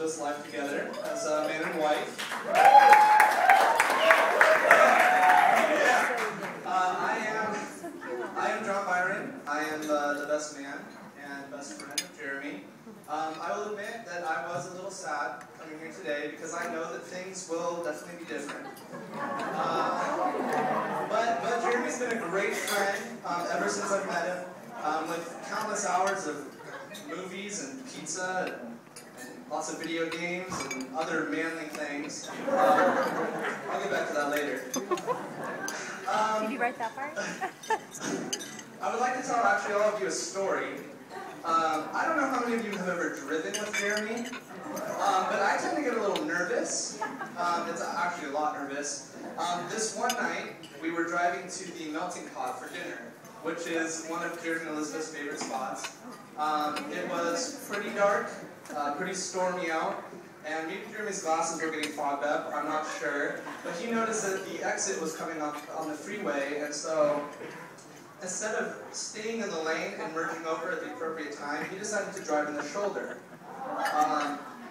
this life together as a man and wife. I am Byron. I am the best man and best friend of Jeremy. I will admit that I was a little sad coming here today because I know that things will definitely be different. But Jeremy's been a great friend ever since I've met him, with countless hours of movies and pizza and lots of video games and other manly things. I'll get back to that later. Did you write that part? I would like to tell actually all of you a story. I don't know how many of you have ever driven with Jeremy, but I tend to get a little nervous. It's actually a lot nervous. This one night, we were driving to the Melting Pot for dinner, which is one of Jeremy and Elisabeth's favorite spots. It was pretty dark, pretty stormy out, and maybe Jeremy's glasses were getting fogged up, I'm not sure. But he noticed that the exit was coming up on the freeway, and so instead of staying in the lane and merging over at the appropriate time, he decided to drive in the shoulder.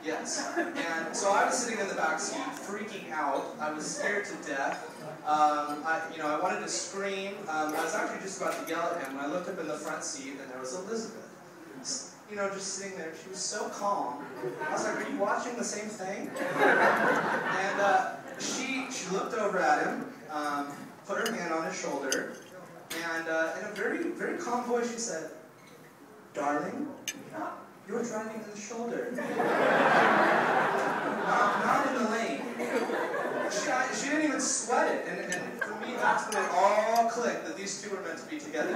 Yes. And so I was sitting in the back seat, freaking out. I was scared to death. I wanted to scream. I was actually just about to yell at him when I looked up in the front seat, and there was Elisabeth. Just sitting there. She was so calm. I was like, "Are you watching the same thing?" And she looked over at him, put her hand on his shoulder, and in a very, very calm voice, she said, "Darling, you're driving in the shoulder. not in the lane." She didn't even sweat it, and for me, that's when it all clicked that these two were meant to be together.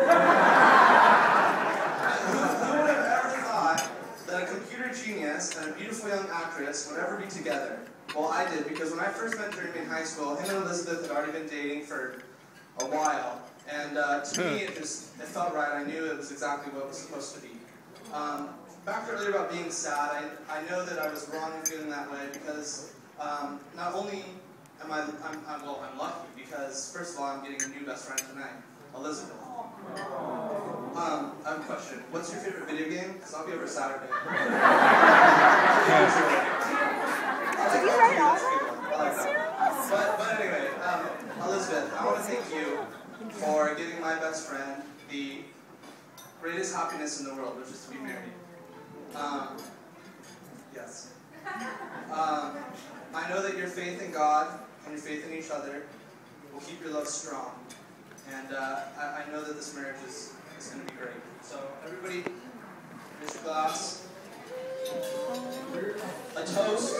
Who would have ever thought that a computer genius and a beautiful young actress would ever be together? Well, I did, because when I first met Jeremy in high school, him and Elisabeth had already been dating for a while. And to me, it felt right. I knew it was exactly what it was supposed to be. Back earlier about being sad, I know that I was wrong in feeling that way because not only am I'm lucky because, first of all, I'm getting a new best friend tonight, Elisabeth. I have a question. What's your favorite video game? Because I'll be over Saturday. Did you write all that? But anyway, Elisabeth, I want to thank you for giving my best friend the greatest happiness in the world, which is to be married. Yes. I know that your faith in God and your faith in each other will keep your love strong. And I know that this marriage is going to be great. So everybody, raise your glass. A toast